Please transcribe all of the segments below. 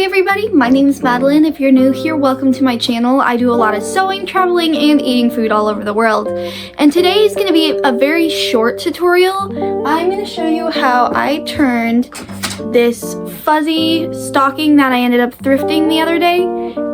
everybody, my name is Madeline. If you're new here, welcome to my channel. I do a lot of sewing, traveling, and eating food all over the world. And today is going to be a very short tutorial. I'm going to show you how I turned this fuzzy stocking that I ended up thrifting the other day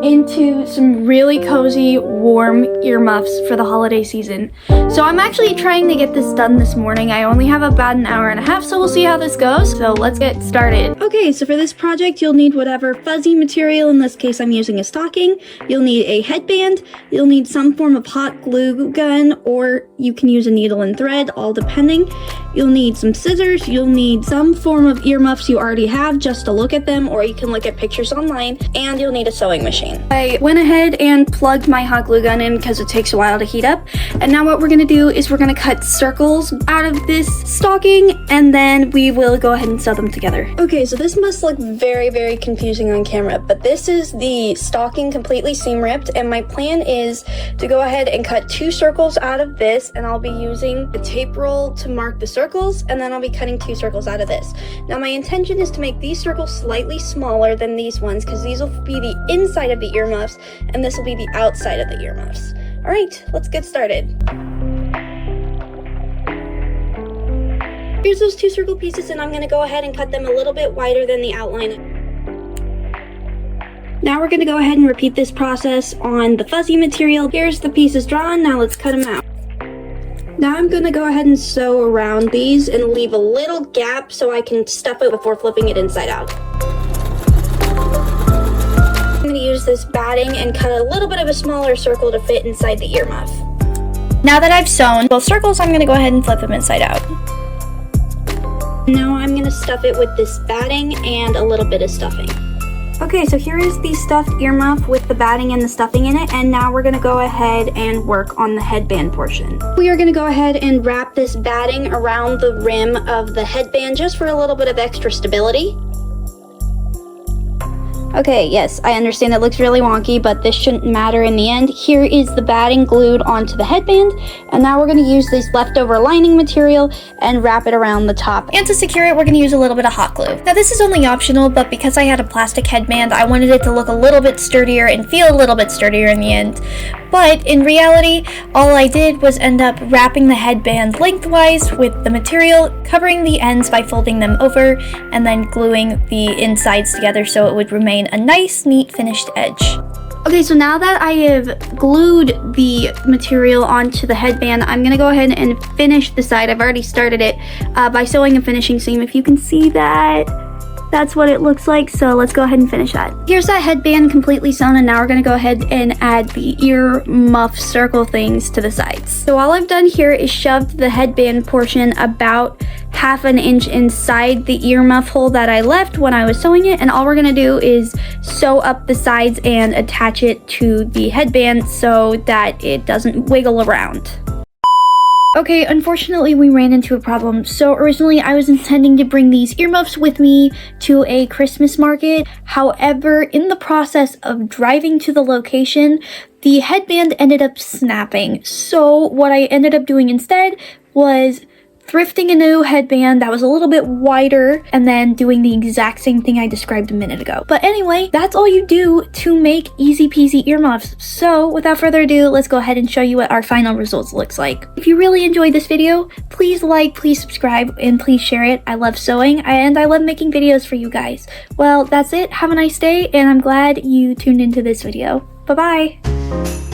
into some really cozy, warm earmuffs for the holiday season. So I'm actually trying to get this done this morning. I only have about an hour and a half, so we'll see how this goes. So let's get started. Okay, so for this project, you'll need whatever fuzzy material. In this case, I'm using a stocking. You'll need a headband. You'll need some form of hot glue gun, or you can use a needle and thread, all depending. You'll need some scissors. You'll need some form of earmuffs you already have just to look at them, or you can look at pictures online, and you'll need a sewing machine. I went ahead and plugged my hot glue gun in because it takes a while to heat up. And now what we're gonna do is we're gonna cut circles out of this stocking, and then we will go ahead and sew them together. Okay, so this must look very, very confusing on camera, but this is the stocking completely seam ripped, and my plan is to go ahead and cut 2 circles out of this, and I'll be using a tape roll to mark the circles, and then I'll be cutting 2 circles out of this. Now my intention is to make these circles slightly smaller than these ones, because these will be the inside of the earmuffs, and this will be the outside of the earmuffs. All right, let's get started. Here's those 2 circle pieces, and I'm gonna go ahead and cut them a little bit wider than the outline. Now we're gonna go ahead and repeat this process on the fuzzy material. Here's the pieces drawn, now let's cut them out. Now I'm gonna go ahead and sew around these and leave a little gap so I can stuff it before flipping it inside out. I'm gonna use this batting and cut a little bit of a smaller circle to fit inside the earmuff. Now that I've sewn both circles, I'm gonna go ahead and flip them inside out. Now I'm gonna stuff it with this batting and a little bit of stuffing. Okay, so here is the stuffed earmuff with the batting and the stuffing in it, and now we're gonna go ahead and work on the headband portion. We are gonna go ahead and wrap this batting around the rim of the headband just for a little bit of extra stability. Okay, yes, I understand it looks really wonky, but this shouldn't matter in the end. Here is the batting glued onto the headband, and now we're gonna use this leftover lining material and wrap it around the top. And to secure it, we're gonna use a little bit of hot glue. Now this is only optional, but because I had a plastic headband, I wanted it to look a little bit sturdier and feel a little bit sturdier in the end. But in reality, all I did was end up wrapping the headband lengthwise with the material, covering the ends by folding them over, and then gluing the insides together so it would remain a nice, neat, finished edge. Okay, so now that I have glued the material onto the headband, I'm gonna go ahead and finish the side. I've already started it by sewing a finishing seam. If you can see that, that's what it looks like, so let's go ahead and finish that. Here's that headband completely sewn, and now we're gonna go ahead and add the ear muff circle things to the sides. So all I've done here is shoved the headband portion about 1/2 inch inside the ear muff hole that I left when I was sewing it, and all we're gonna do is sew up the sides and attach it to the headband so that it doesn't wiggle around. Okay, unfortunately we ran into a problem. So originally I was intending to bring these earmuffs with me to a Christmas market. However, in the process of driving to the location, the headband ended up snapping. So what I ended up doing instead was thrifting a new headband that was a little bit wider and then doing the exact same thing I described a minute ago. But anyway, that's all you do to make easy peasy earmuffs. So without further ado, let's go ahead and show you what our final results looks like. If you really enjoyed this video, please like, please subscribe, and please share it. I love sewing and I love making videos for you guys. Well, that's it. Have a nice day, and I'm glad you tuned into this video. Bye-bye.